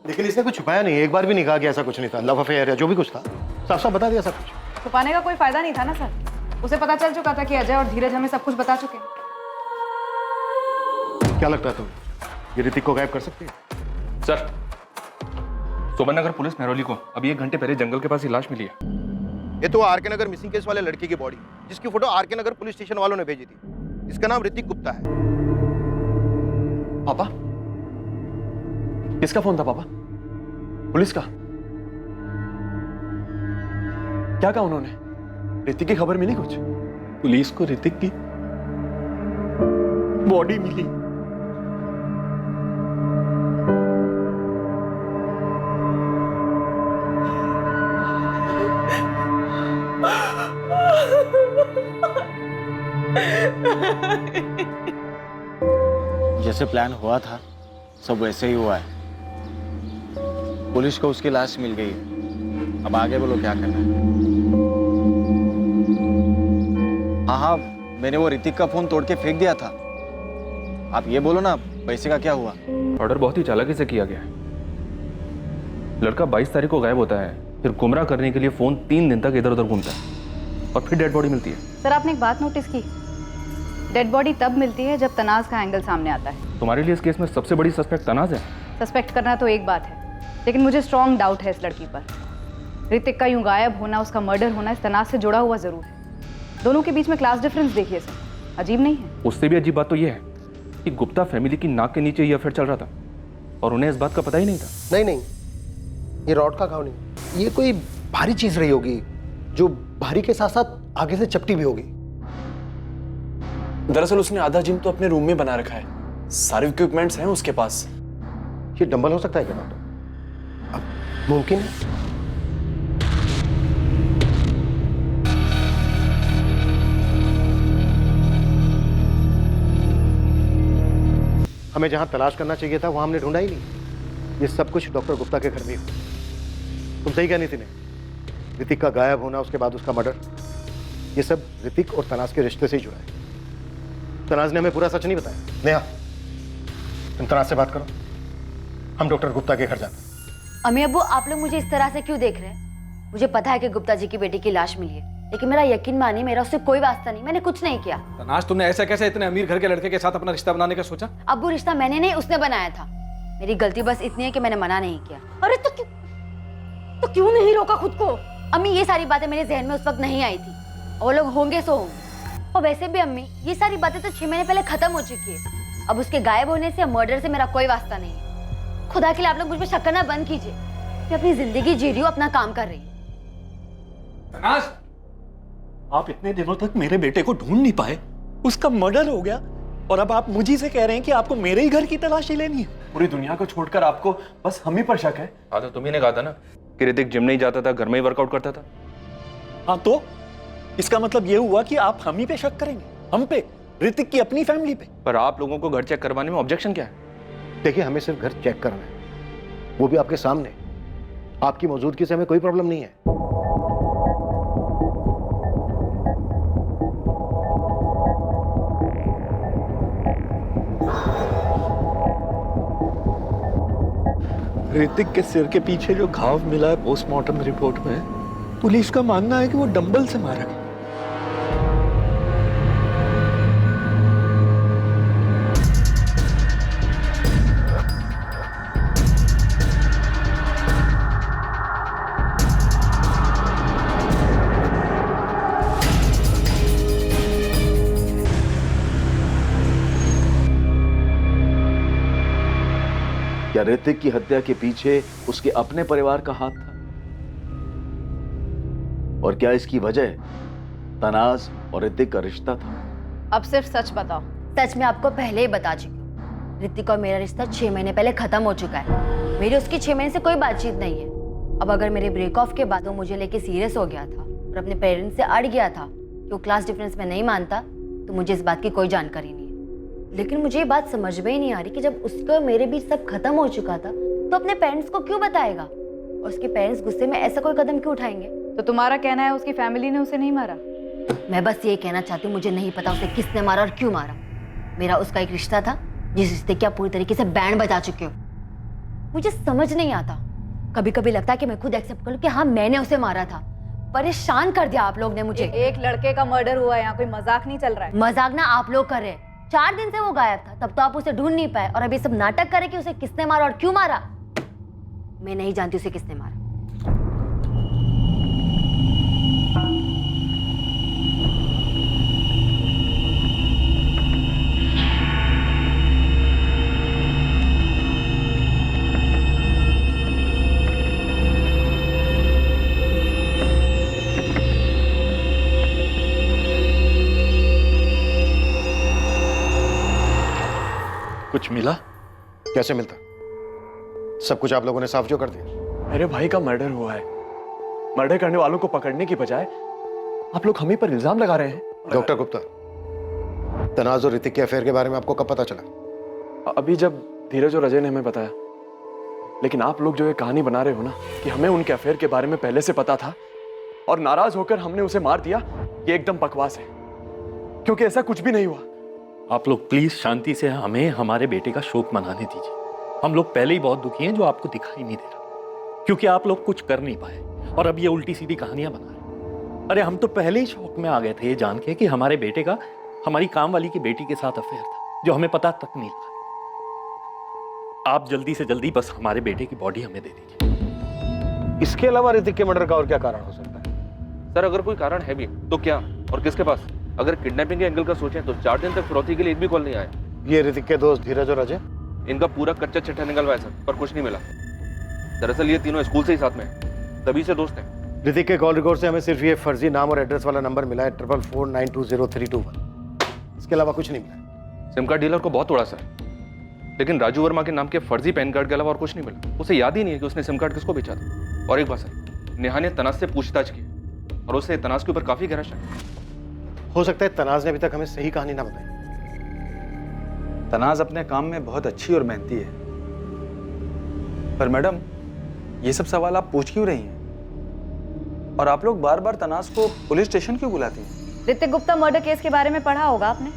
लेकिन इसने कुछ छुपाया नहीं, एक बार भी नहीं कहा कि ऐसा कुछ नहीं था, लव अफेयर या जो भी कुछ था साफ साफ बता दिया सब कुछ। छुपाने का कोई फायदा नहीं था ना सर, उसे पता चल चुका था कि अजय और धीरज हमें सब कुछ बता चुके हैं। क्या लगता है तुम्हें, ये ऋतिक को गायब कर सकती है? सर, सुबह नगर पुलिस मेहरौली को अभी 1 घंटे पहले जंगल के पास ही लाश मिली है। ये तो आर के नगर मिसिंग केस वाले लड़के की बॉडी, जिसकी फोटो आर के नगर पुलिस स्टेशन वालों ने भेजी थी। इसका नाम ऋतिक गुप्ता है। पापा, किसका फोन था पापा? पुलिस का? क्या कहा उन्होंने? ऋतिक की खबर मिली कुछ? पुलिस को ऋतिक की बॉडी मिली। जैसे प्लान हुआ था सब वैसे ही हुआ है। पुलिस को उसकी लाश मिल गई, अब आगे बोलो क्या करना है? हाँ, मैंने वो ऋतिक का फोन तोड़ के फेंक दिया था। आप ये बोलो ना, पैसे का क्या हुआ? ऑर्डर बहुत ही चालाकी से किया गया है। लड़का 22 तारीख को गायब होता है, फिर गुमराह करने के लिए फोन 3 दिन तक इधर उधर घूमता है और फिर डेड बॉडी मिलती है। सर आपने एक बात नोटिस की, डेड बॉडी तब मिलती है जब तनाज का एंगल सामने आता है। तुम्हारे लिए इस केस में सबसे बड़ी सस्पेक्ट तनाज है। सस्पेक्ट करना तो एक बात है, लेकिन मुझे स्ट्रॉन्ग डाउट है इस लड़की पर। ऋतिक का यूं गायब होना, उसका मर्डर होना इस तनाज से जुड़ा हुआ जरूर है। दोनों के बीच में क्लास डिफरेंस देखिए सर, अजीब नहीं है? उससे भी अजीब बात तो यह है कि गुप्ता फैमिली की नाक के नीचे ये अफेयर चल रहा था और उन्हें इस बात का पता ही नहीं था। नहीं, ये रॉड का घाव नहीं, ये कोई भारी चीज रही होगी जो भारी के साथ साथ आगे से चपटी भी होगी। दरअसल उसने आधा जिम तो अपने रूम में बना रखा है, सारे इक्विपमेंट्स हैं उसके पास। ये डंबल हो सकता है क्या डॉक्टर? अब मुमकिन है। हमें जहां तलाश करना चाहिए था वहां हमने ढूंढा ही नहीं। ये सब कुछ डॉक्टर गुप्ता के घर में ही हुआ। तुम सही कहनी थी नहीं, ऋतिक का गायब होना, उसके बाद उसका मर्डर, ये सब ऋतिक और तनाज के रिश्ते से ही जुड़ा है। तनाज ने हमें पूरा सच नहीं बताया। नेहा, तुम तनाज से बात करो, हम डॉक्टर गुप्ता के घर जाते हैं। अम्मी अब्बू आप लोग मुझे इस तरह से क्यों देख रहे हैं? मुझे पता है कि गुप्ता जी की बेटी की लाश मिली है, लेकिन मेरा यकीन मानिए मेरा उससे कोई वास्ता नहीं, मैंने कुछ नहीं किया। तनाज, तुमने ऐसा कैसे इतने अमीर घर के लड़के के साथ अपना रिश्ता बनाने का सोचा? अब्बू रिश्ता मैंने नहीं, उसने बनाया था। मेरी गलती बस इतनी है कि मैंने मना नहीं किया। अरे तो क्यों नहीं रोका खुद को? अम्मी ये सारी बातें मेरे जहन में उस वक्त नहीं आई थी। वो लोग होंगे सो होंगे। और वैसे भी अम्मी ये सारी बातें तो 6 महीने पहले खत्म हो चुकी है। अब उसके गायब होने से या मर्डर से मेरा कोई वास्ता नहीं है। खुदा के लिए आप लोग मुझ पर शक करना बंद कीजिए। मैं अपनी जिंदगी जी रही हूँ, अपना काम कर रही हूँ। आप इतने दिनों तक मेरे बेटे को ढूंढ नहीं पाए, उसका मर्डर हो गया और अब आप मुझी से कह रहे हैं कि आपको मेरे ही घर की तलाशी लेनी है। पूरी दुनिया को छोड़कर आपको बस हम ही पर शक है। हाँ तो तुम्ही ने कहा था ना कि ऋतिक जिम नहीं जाता था, घर में ही वर्कआउट करता था। हाँ तो इसका मतलब ये हुआ कि आप हम ही पे शक करेंगे, हम पे, ऋतिक की अपनी फैमिली पे। पर आप लोगों को घर चेक करवाने में ऑब्जेक्शन क्या है? देखिए, हमें सिर्फ घर चेक करना है, वो भी आपके सामने। आपकी मौजूदगी से हमें कोई प्रॉब्लम नहीं है। ऋतिक के सिर के पीछे जो घाव मिला है पोस्टमार्टम रिपोर्ट में, पुलिस का मानना है कि वो डंबल से मारा गया। क्या ऋतिक की हत्या के पीछे उसके अपने परिवार का हाथ था? और क्या इसकी वजह तनाज और ऋतिक का रिश्ता था? अब सिर्फ सच बताओ। सच मैं आपको पहले ही बता चुकी हूँ। ऋतिक और मेरा रिश्ता 6 महीने पहले खत्म हो चुका है। मेरी उसकी 6 महीने से कोई बातचीत नहीं है। अब अगर मेरे ब्रेक ऑफ के बाद वो मुझे लेके सीरियस हो गया था और अपने पेरेंट्स से अड़ गया था कि वो क्लास डिफरेंस में नहीं मानता, तो मुझे इस बात की कोई जानकारी नहीं है। लेकिन मुझे ये बात समझ में ही नहीं आ रही कि जब उसके और मेरे बीच सब खत्म हो चुका था तो अपने पेरेंट्स को क्यों बताएगा, और उसके पेरेंट्स गुस्से में ऐसा कोई कदम क्यों उठाएंगे? तो तुम्हारा कहना है उसकी फैमिली ने उसे नहीं मारा? मैं बस ये कहना चाहती हूँ, मुझे नहीं पता उसे किसने मारा और क्यों मारा। मेरा उसका एक रिश्ता था जिस रिश्ते की आप पूरी तरीके से बैंड बजा चुके हो। मुझे समझ नहीं आता। कभी कभी लगता है कि मैं खुद एक्सेप्ट कर लूं कि हाँ मैंने उसे मारा था। परेशान कर दिया आप लोग ने मुझे। एक लड़के का मर्डर हुआ है, यहाँ कोई मजाक नहीं चल रहा है। मजाक ना आप लोग कर रहे हैं। 4 दिन से वो गायब था, तब तो आप उसे ढूंढ नहीं पाए, और अभी सब नाटक करे कि उसे किसने मारा और क्यों मारा। मैं नहीं जानती उसे किसने मारा। कुछ मिला? कैसे मिलता? सब कुछ आप लोगों ने साफ जो कर दिया। मेरे भाई का मर्डर हुआ है। मर्डर करने वालों को पकड़ने की बजाय आप लोग हम ही पर इल्जाम लगा रहे हैं। डॉक्टर गुप्ता, तनाज और ऋतिक के अफेयर के बारे में आपको कब पता चला? अभी जब धीरज और अजय ने हमें बताया। लेकिन आप लोग जो ये कहानी बना रहे हो ना कि हमें उनके अफेयर के बारे में पहले से पता था और नाराज होकर हमने उसे मार दिया, ये एकदम बकवास है, क्योंकि ऐसा कुछ भी नहीं हुआ। आप लोग प्लीज शांति से हमें हमारे बेटे का शोक मनाने दीजिए। हम लोग पहले ही बहुत दुखी हैं, जो आपको दिखाई नहीं दे रहा, क्योंकि आप लोग कुछ कर नहीं पाए और अब ये उल्टी सीधी कहानियां बना रहे। अरे हम तो पहले ही शौक में आ गए थे ये जान के कि हमारे बेटे का हमारी काम वाली की बेटी के साथ अफेयर था, जो हमें पता तक नहीं लगा। आप जल्दी से जल्दी बस हमारे बेटे की बॉडी हमें दे दीजिए। इसके अलावा ऋतिक के मर्डर का और क्या कारण हो सकता है? सर अगर कोई कारण है भी तो क्या और किसके पास? अगर किडनैपिंग के एंगल का सोचें तो 4 दिन तक फिरौती के लिए एक भी कॉल नहीं आया। ये ऋतिक के दोस्त धीरज और अजय? इनका पूरा कच्चा चिट्ठा निकलवाया सर, पर कुछ नहीं मिला। दरअसल ये तीनों स्कूल से ही साथ में हैं, तभी से दोस्त हैं। ऋतिक के कॉल रिकॉर्ड से हमें सिर्फ ये फर्जी नाम और एड्रेस वाला नंबर मिला है 4449200321। इसके अलावा कुछ नहीं मिला। सिम कार्ड डीलर को बहुत तोड़ा सर, लेकिन राजू वर्मा के नाम के फर्जी पैन कार्ड के अलावा और कुछ नहीं मिला। उसे याद ही नहीं है कि उसने सिम कार्ड किसको बेचा था। और एक बात सर, नेहा ने तनाज से पूछताछ की और उसे तनाज के ऊपर काफी गहरा शक। हो सकता है तनाज ने अभी तक हमें सही कहानी ना बताई। तनाज अपने काम में बहुत अच्छी और मेहनती है। पर मैडम, ये सब सवाल आप पूछ क्यों रही हैं? और आप लोग बार बार तनाज को पुलिस स्टेशन क्यों बुलाती हैं? ऋतिक गुप्ता मर्डर केस के बारे में पढ़ा होगा आपने।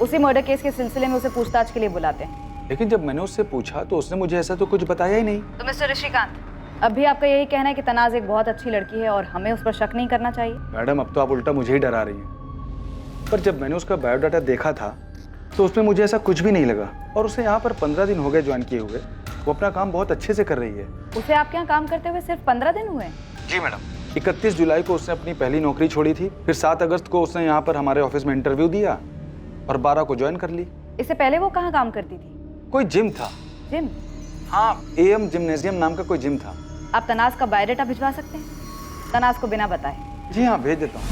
उसी मर्डर केस के सिलसिले में उसे पूछताछ के लिए बुलाते हैं। लेकिन जब मैंने उससे पूछा तो उसने मुझे ऐसा तो कुछ बताया ही नहीं। तो मिस्टर ऋषिकांत, अब भी आपका यही कहना है कि तनाज एक बहुत अच्छी लड़की है और हमें उस पर शक नहीं करना चाहिए? मैडम, अब तो आप उल्टा मुझे ही डरा रही हैं। पर जब मैंने उसका बायोडाटा देखा था तो उसमें मुझे ऐसा कुछ भी नहीं लगा। और उसे यहाँ पर 15 दिन हो गए ज्वाइन किए हुए। वो अपना काम बहुत अच्छे से कर रही है। उसे आपके यहाँ काम करते हुए सिर्फ 15 दिन हुए? जी मैडम। 31 जुलाई को उसने अपनी पहली नौकरी छोड़ी थी, फिर 7 अगस्त को उसने यहाँ पर हमारे ऑफिस में इंटरव्यू दिया और 12 को ज्वाइन कर ली। इससे पहले वो कहाँ काम करती थी? कोई जिम था। जिम? हाँ, AM जिम्नेजियम नाम का कोई जिम था। आप तनाज का बायोडाटा भिजवा सकते हैं? तनाज को बिना बताए। जी हाँ, भेज देता हूँ।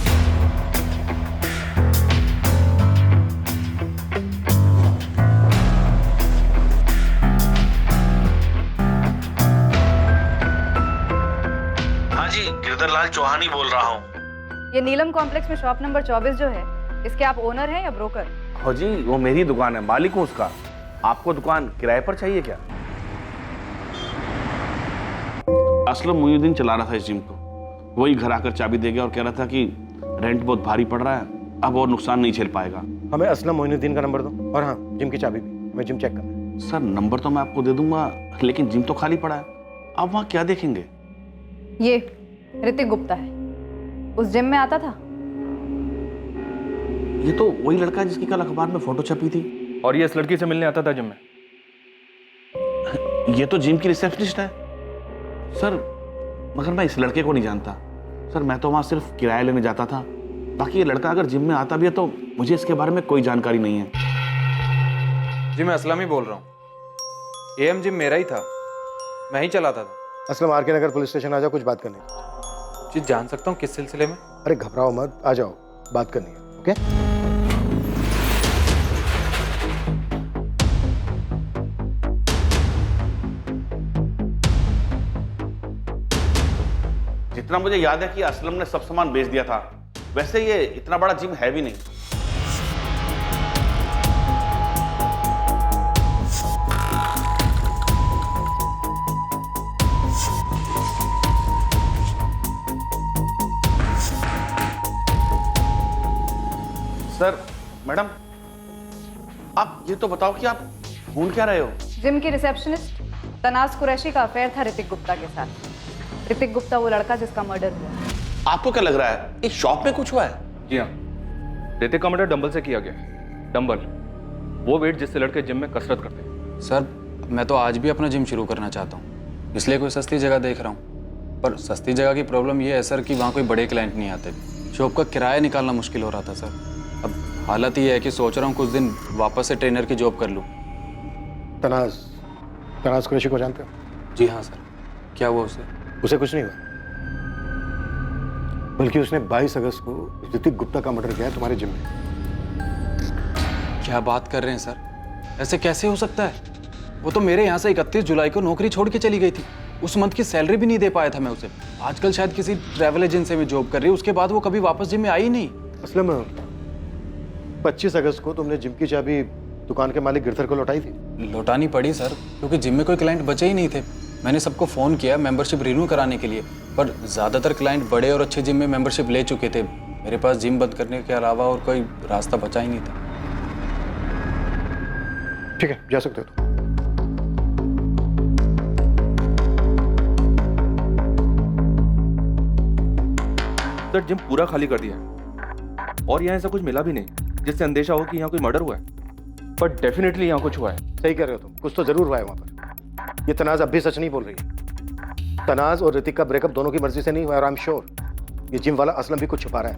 हाँ जी, गिरधरलाल चौहान ही बोल रहा हूँ। ये नीलम कॉम्प्लेक्स में शॉप नंबर 24 जो है, इसके आप ओनर हैं या ब्रोकर? हो जी, वो मेरी दुकान है, मालिक हूँ उसका। आपको दुकान किराए पर चाहिए क्या? असलम मोइनुद्दीन चला रहा था इस जिम को, वही घर आकर चाबी दे गया और कह रहा था कि रेंट बहुत भारी पड़ रहा है, अब और नुकसान नहीं झेल पाएगा। हमें असलम मोइनुद्दीन का नंबर दो, और हाँ, जिम की चाबी भी, हमें जिम चेक करना है। सर नंबर तो मैं आपको दे दूंगा, लेकिन जिम तो खाली पड़ा है, आप वहाँ क्या देखेंगे? ये ऋतिक गुप्ता है, उस जिम में आता था। ये तो वही लड़का है जिसकी कल अखबार में फोटो छपी थी। और ये इस लड़की से मिलने आता था जिम में। ये तो जिम की रिसेप्शनिस्ट है सर, मगर मैं इस लड़के को नहीं जानता सर, मैं तो वहाँ सिर्फ किराया लेने जाता था। बाकी ये लड़का अगर जिम में आता भी है तो मुझे इसके बारे में कोई जानकारी नहीं है। जी मैं असलम ही बोल रहा हूँ। AM जिम मेरा ही था, मैं ही चलाता था। असलम RK नगर पुलिस स्टेशन आ जाओ, कुछ बात करनी है। जी जान सकता हूँ किस सिलसिले में? अरे घबराओ मत, आ जाओ, बात करनी है। ओके? जितना मुझे याद है कि असलम ने सब सामान बेच दिया था, वैसे ये इतना बड़ा जिम है भी नहीं। सर, मैडम, आप ये तो बताओ कि आप ढूंढ क्या रहे हो? जिम की रिसेप्शनिस्ट तनाज कुरैशी का अफेयर था ऋतिक गुप्ता के साथ। ऋतिक गुप्ता वो लड़का जिसका मर्डर हुआ। आपको क्या लग रहा है, इस शॉप में कुछ हुआ है? जी हाँ, ऋतिक का मर्डर डंबल से किया गया। डंबल, वो वेट जिससे लड़के जिम में कसरत करते हैं। सर मैं तो आज भी अपना जिम शुरू करना चाहता हूँ, इसलिए कोई सस्ती जगह देख रहा हूँ। पर सस्ती जगह की प्रॉब्लम ये है सर कि वहाँ कोई बड़े क्लाइंट नहीं आते। शॉप का किराया निकालना मुश्किल हो रहा था सर। अब हालत ये है कि सोच रहा हूँ कुछ दिन वापस से ट्रेनर की जॉब कर लूँ। तनाज कुरैशी को जानते हो? जी हाँ सर। क्या हुआ उसे? उसे कुछ नहीं हुआ, बल्कि उसने 22 अगस्त को ऋतिक गुप्ता का मर्डर किया है तुम्हारे जिम में। क्या बात कर रहे हैं सर, ऐसे कैसे हो सकता है? वो तो मेरे यहाँ से 31 जुलाई को नौकरी छोड़ के चली गई थी। उस मंथ की सैलरी भी नहीं दे पाया था मैं उसे। आजकल शायद किसी ट्रैवल एजेंसी में जॉब कर रही है, उसके बाद वो कभी वापस जिम में आई नहीं। असलम 25 अगस्त को तुमने जिम की चाबी दुकान के मालिक गिरधर को लौटाई थी। लौटानी पड़ी सर, क्योंकि जिम में कोई क्लाइंट बचे ही नहीं थे। मैंने सबको फ़ोन किया मेंबरशिप रिन्यू कराने के लिए, पर ज़्यादातर क्लाइंट बड़े और अच्छे जिम में मेंबरशिप ले चुके थे। मेरे पास जिम बंद करने के अलावा और कोई रास्ता बचा ही नहीं था। ठीक है, जा सकते हो तुम। सर जिम पूरा खाली कर दिया है और यहाँ ऐसा कुछ मिला भी नहीं जिससे अंदेशा हो कि यहाँ कोई मर्डर हुआ है, पर डेफिनेटली यहाँ कुछ हुआ है। सही कह रहे हो तुम, कुछ तो जरूर हुआ है वहां पर। ये तनाज अब भी सच नहीं बोल रही है। तनाज और ऋतिक का ब्रेकअप दोनों की मर्जी से नहीं हुआ, और आई एम श्योर ये जिम वाला असलम भी कुछ छुपा रहा है।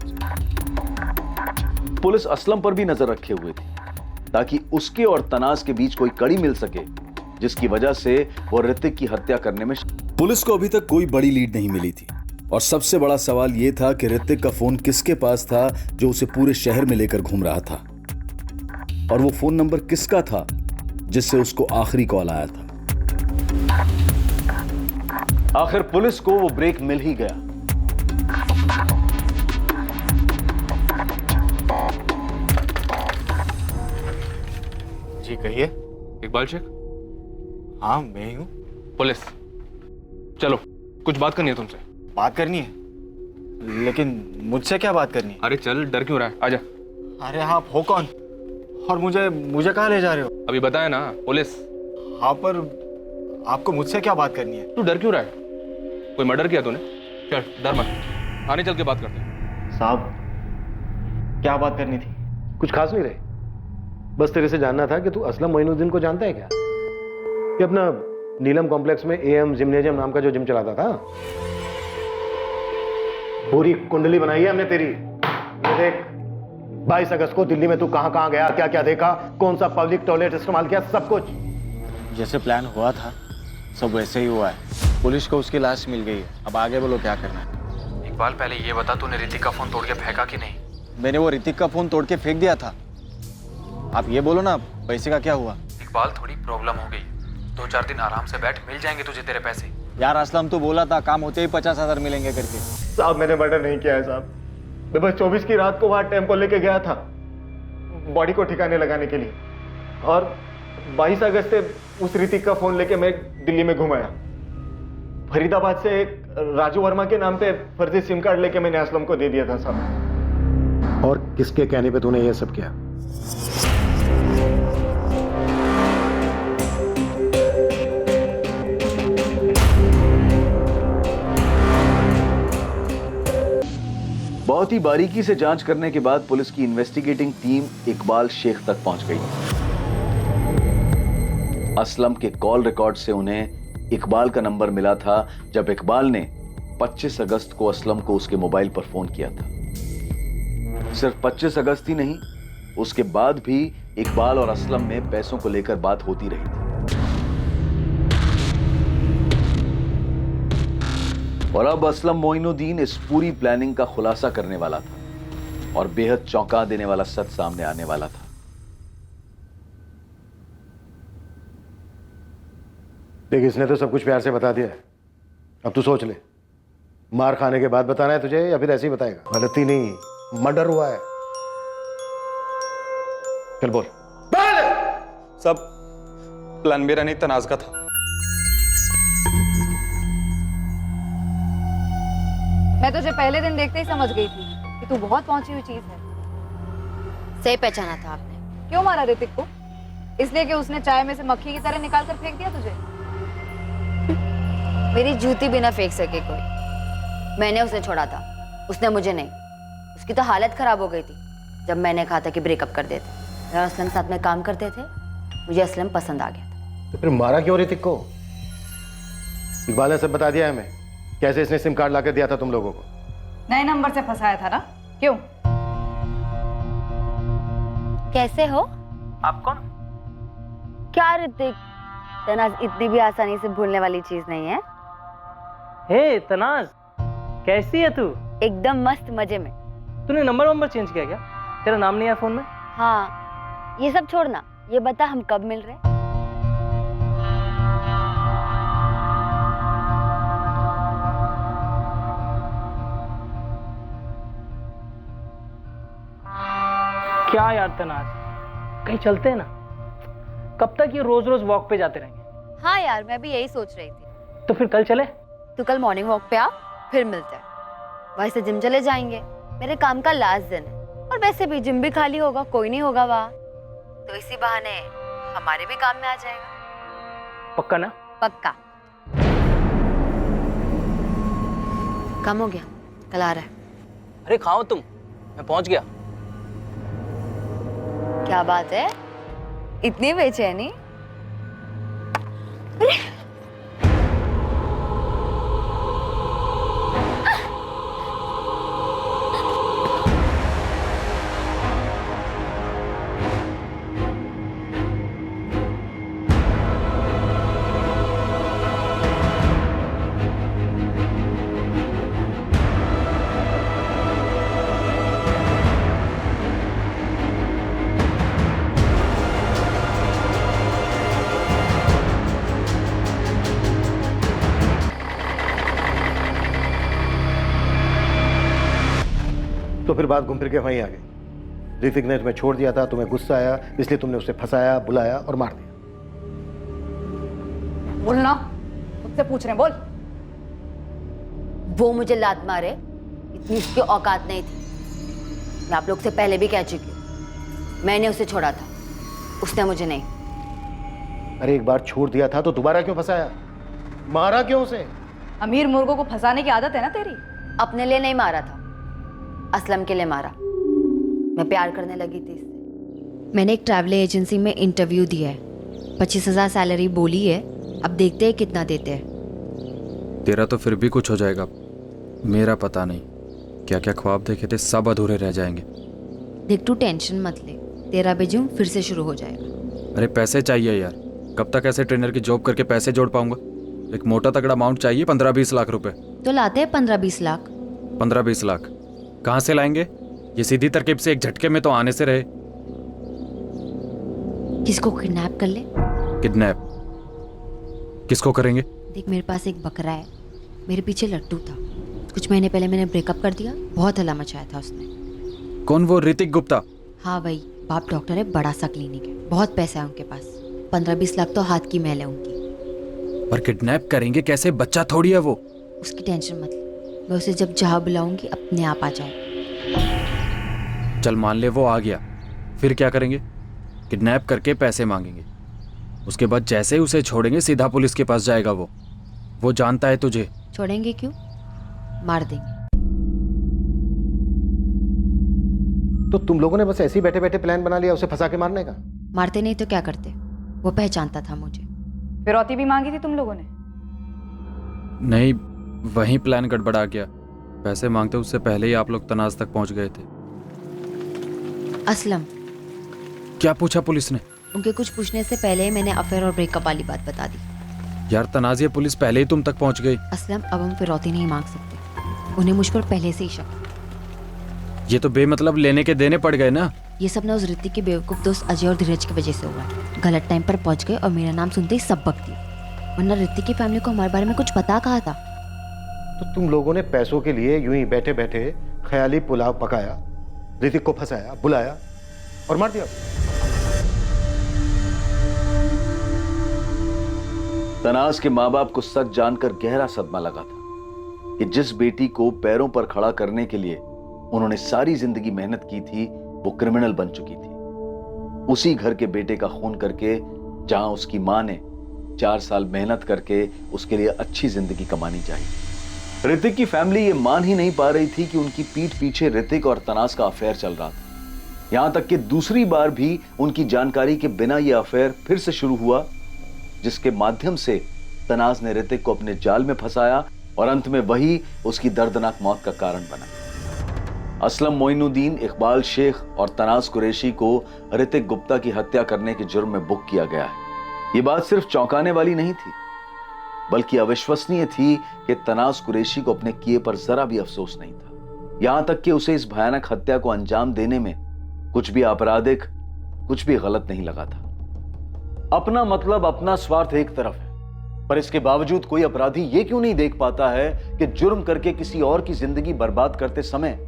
पुलिस असलम पर भी नजर रखे हुए थी ताकि उसके और तनाज के बीच कोई कड़ी मिल सके जिसकी वजह से वो ऋतिक की हत्या करने में। पुलिस को अभी तक कोई बड़ी लीड नहीं मिली थी और सबसे बड़ा सवाल यह था कि ऋतिक का फोन किसके पास था जो उसे पूरे शहर में लेकर घूम रहा था, और वो फोन नंबर किसका था जिससे उसको आखिरी कॉल आया था। आखिर पुलिस को वो ब्रेक मिल ही गया। जी कहिए। इकबाल शेख? हाँ मैं ही हूँ। पुलिस, चलो कुछ बात करनी है तुमसे। बात करनी है? लेकिन मुझसे क्या बात करनी है? अरे चल, डर क्यों रहा है, आजा। अरे आप हो कौन और मुझे कहाँ ले जा रहे हो? अभी बताया ना, पुलिस। हाँ पर आपको मुझसे क्या बात करनी है? तू डर क्यों रहा है? कोई मर्डर किया तूने? चल डर मत, थाने चल के बात करते हैं। साहब क्या बात करनी थी? कुछ खास नहीं रहे, बस तेरे से जानना था कि तू असलम मोइनुद्दीन को जानता है क्या? कि अपना नीलम कॉम्प्लेक्स में AM जिम्नेजियम नाम का जो जिम चलाता था। पूरी कुंडली बनाई है हमने तेरी। ये देख, 22 अगस्त को दिल्ली में तू कहां कहां गया, क्या क्या देखा, कौन सा पब्लिक टॉयलेट इस्तेमाल किया, सब कुछ जैसे प्लान हुआ था सब वैसे ही हुआ है। पुलिस को उसकी लाश मिल गई है, अब आगे बोलो क्या करना है। इकबाल पहले ये बता, तूने ऋतिक का फोन तोड़ के फेंका कि नहीं? मैंने वो ऋतिक का फोन तोड़ के फेंक दिया था। आप ये बोलो ना, पैसे का क्या हुआ? इकबाल थोड़ी प्रॉब्लम हो गई, 2-4 दिन आराम से बैठ, मिल जाएंगे तुझे तेरे पैसे। यार असलम तो बोला था काम होते ही 50,000 मिलेंगे करके। साहब मैंने मर्डर नहीं किया है साहब, मैं बस 24 की रात को वहां टेम्पो लेके गया था बॉडी को ठिकाने लगाने के लिए, और 22 अगस्त से उस ऋतिक का फोन लेके मैं दिल्ली में घुमाया। फरीदाबाद से एक राजू वर्मा के नाम पे फर्जी सिम कार्ड लेके मैंने असलम को दे दिया था साहब। और किसके कहने पे तूने ये सब किया? बहुत ही बारीकी से जांच करने के बाद पुलिस की इन्वेस्टिगेटिंग टीम इकबाल शेख तक पहुंच गई। असलम के कॉल रिकॉर्ड से उन्हें इकबाल का नंबर मिला था जब इकबाल ने 25 अगस्त को असलम को उसके मोबाइल पर फोन किया था। सिर्फ 25 अगस्त ही नहीं, उसके बाद भी इकबाल और असलम में पैसों को लेकर बात होती रही थी। और अब असलम मोइनुद्दीन इस पूरी प्लानिंग का खुलासा करने वाला था और बेहद चौंका देने वाला सच सामने आने वाला था। देख, इसने तो सब कुछ प्यार से बता दिया है, अब तू सोच ले, मार खाने के बाद बताना है तुझे या फिर ऐसे ही बताएगा? गलती नहीं, मर्डर हुआ है। चल बोल। सब प्लान मेरा नहीं, तनाज का था। मैं तुझे पहले दिन देखते ही समझ गई थी कि तू बहुत पहुंची हुई चीज है। सही पहचाना था आपने। क्यों मारा ऋतिक को? इसलिए कि उसने चाय में से मक्खी की तरह निकाल कर फेंक दिया तुझे? मेरी जूती भी ना फेंक सके कोई। मैंने उसे छोड़ा था, उसने मुझे नहीं। उसकी तो हालत खराब हो गई थी जब मैंने कहा था कि ब्रेकअप कर देते। मैं और असलम साथ में काम करते थे, मुझे असलम पसंद आ गया था। तो फिर मारा क्यों ऋतिक को? इकबाल ने सब बता दिया है हमें, कैसे इसने सिम कार्ड लाकर दिया था तुम लोगों को। नए नंबर से फंसाया था ना? क्यों? कैसे हो आप? कौन? क्या ऋतिक, तनाज इतनी भी आसानी से भूलने वाली चीज नहीं है। हे तनाज, कैसी है तू? एकदम मस्त, मजे में। तूने नंबर चेंज किया क्या? तेरा नाम नहीं है फोन में? हाँ, ये सब छोड़ना, ये बता हम कब मिल रहे? क्या यार तनाज, कहीं चलते हैं ना? कब तक ये रोज रोज वॉक पे जाते रहेंगे? हाँ यार, मैं भी यही सोच रही थी। तो फिर कल चले? तो कल मॉर्निंग वॉक पे आ, फिर मिलते हैं। वहीं से जिम चले जाएंगे, मेरे काम का लास्ट दिन है, और वैसे भी जिम भी खाली होगा, कोई नहीं होगा वहाँ, तो इसी बहाने हमारे भी काम में आ जाएगा। पक्का ना? पक्का। कम हो गया, कल आ रहा है। अरे खाओ तुम, मैं पहुंच गया। क्या बात है, इतनी बेचैनी? तो फिर बात घूम फिर के वहीं आ गई। ऋतिक ने तुम्हें छोड़ दिया था, तुम्हें गुस्सा आया, इसलिए तुमने उसे फंसाया, बुलाया और मार दिया। बोलना, मुझसे पूछ रहे हैं, बोल। वो मुझे लात मारे, इतनी उसकी औकात नहीं थी। मैं आप लोग से पहले भी कह चुकी हूँ, मैंने उसे छोड़ा था, उसने मुझे नहीं। अरे एक बार छोड़ दिया था तो दोबारा क्यों फंसाया? मारा क्यों उसे? अमीर मुर्गों को फंसाने की आदत है ना तेरी। अपने लिए नहीं मारा था, असलम के लिए मारा। मैं प्यार करने लगी थी इससे। मैंने एक ट्रैवल एजेंसी में इंटरव्यू दिया है, 25,000 सैलरी बोली है, अब देखते हैं कितना देते हैं। तेरा तो फिर भी कुछ हो जाएगा, मेरा पता नहीं। क्या क्या ख्वाब देखे थे सब अधूरे रह जाएंगे। देख तू टेंशन मत ले, तेरा बेजूम फिर से शुरू हो जाएगा। अरे पैसे चाहिए यार, कब तक ऐसे ट्रेनर की जॉब करके पैसे जोड़ पाऊंगा। एक मोटा तगड़ा अमाउंट चाहिए, 15-20 लाख रुपए। तो लाते हैं 15-20 लाख। 15-20 लाख कहाँ से लाएंगे? ये सीधी तरकीब से एक झटके में तो आने से रहे। किसको किडनैप कर ले। किडनैप किसको करेंगे? देख मेरे पास एक बकरा है, मेरे पीछे लट्टू था। कुछ महीने पहले मैंने ब्रेकअप कर दिया, बहुत हल्ला मचाया था उसने। कौन वो ऋतिक गुप्ता? हाँ वही, बाप डॉक्टर है, बड़ा सा क्लिनिक है, बहुत पैसा है उनके पास। 15-20 लाख तो हाथ की मैल है उनकी। पर किडनैप करेंगे कैसे? बच्चा थोड़ी है वो। उसकी टेंशन मत ले, मैं उसे जब जहाँ बुलाऊंगी अपने आप आ जाए। चल मान ले वो आ गया, फिर क्या करेंगे? किडनैप करके पैसे मांगेंगे, उसके बाद जैसे ही उसे छोड़ेंगे सीधा पुलिस के पास जाएगा वो जानता है तुझे। छोड़ेंगे क्यों, मार देंगे। तो तुम लोगों ने बस ऐसे ही बैठे बैठे प्लान बना लिया उसे फंसा के मारने का? मारते नहीं तो क्या करते, वो पहचानता था मुझे। फिरौती भी मांगी थी तुम लोगों ने? नहीं, वहीं प्लान गड़बड़ा गया। पैसे मांगते उससे पहले ही आप लोग तनाज तक पहुंच गए थे। असलम, क्या पूछा पुलिस ने? उनके कुछ पूछने से पहले ही मैंने अफेयर और ब्रेकअप वाली बात बता दी। यार तनाज, ये पुलिस पहले ही तुम तक पहुंच गई। असलम, अब हम फिरौती नहीं मांग सकते, उन्हें मुझ पर पहले से ही शक है। ये तो बेमतलब लेने के देने पड़ गए ना। ये सब ना उस ऋतिक के बेवकूफ दोस्त अजय और धीरज की वजह से हुआ है। गलत टाइम पर पहुंच गए और मेरा नाम सुनते ही सब बक दिए, वरना ऋतिक की फैमिली को हमारे बारे में कुछ पता कहा था। तो तुम लोगों ने पैसों के लिए यूं ही बैठे बैठे ख्याली पुलाव पकाया, ऋतिक को फंसाया, बुलाया और मार दिया। तनाज के माँ बाप को सच जानकर गहरा सदमा लगा था कि जिस बेटी को पैरों पर खड़ा करने के लिए उन्होंने सारी जिंदगी मेहनत की थी वो क्रिमिनल बन चुकी थी। उसी घर के बेटे का खून करके, जहां उसकी मां ने 4 साल मेहनत करके उसके लिए अच्छी जिंदगी कमानी चाहिए। ऋतिक की फैमिली ये मान ही नहीं पा रही थी कि उनकी पीठ पीछे ऋतिक और तनाज का अफेयर चल रहा था। यहां तक कि दूसरी बार भी उनकी जानकारी के बिना यह अफेयर फिर से शुरू हुआ, जिसके माध्यम से तनाज ने ऋतिक को अपने जाल में फंसाया और अंत में वही उसकी दर्दनाक मौत का कारण बना। असलम मोइनुद्दीन, इकबाल शेख और तनाज कुरैशी को ऋतिक गुप्ता की हत्या करने के जुर्म में बुक किया गया है। ये बात सिर्फ चौंकाने वाली नहीं थी, बल्कि अविश्वसनीय थी कि तनाज कुरैशी को अपने किए पर जरा भी अफसोस नहीं था। यहां तक कि उसे इस भयानक हत्या को अंजाम देने में कुछ भी आपराधिक, कुछ भी गलत नहीं लगा था। अपना मतलब, अपना स्वार्थ एक तरफ है, पर इसके बावजूद कोई अपराधी ये क्यों नहीं देख पाता है कि जुर्म करके किसी और की जिंदगी बर्बाद करते समय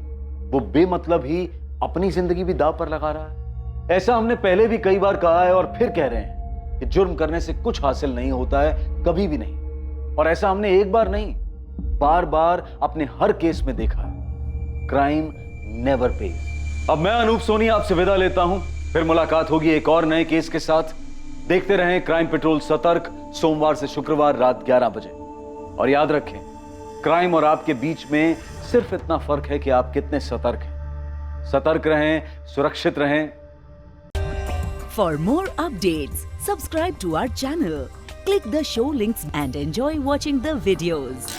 वो बेमतलब ही अपनी जिंदगी भी दांव पर लगा रहा है। ऐसा हमने पहले भी कई बार कहा है और फिर कह रहे हैं कि जुर्म करने से कुछ हासिल नहीं होता है, कभी भी नहीं। और ऐसा हमने एक बार नहीं, बार बार अपने हर केस में देखा है। Crime never page. अब मैं अनूप सोनी आपसे विदा लेता हूं, फिर मुलाकात होगी एक और नए केस के साथ। देखते रहें क्राइम पेट्रोल सतर्क, सोमवार से शुक्रवार रात 11 बजे। और याद रखें, क्राइम और आपके बीच में सिर्फ इतना फर्क है कि आप कितने सतर्क हैं। सतर्क रहें, सुरक्षित रहें। For more updates, subscribe to our channel, click the show links and enjoy watching the videos.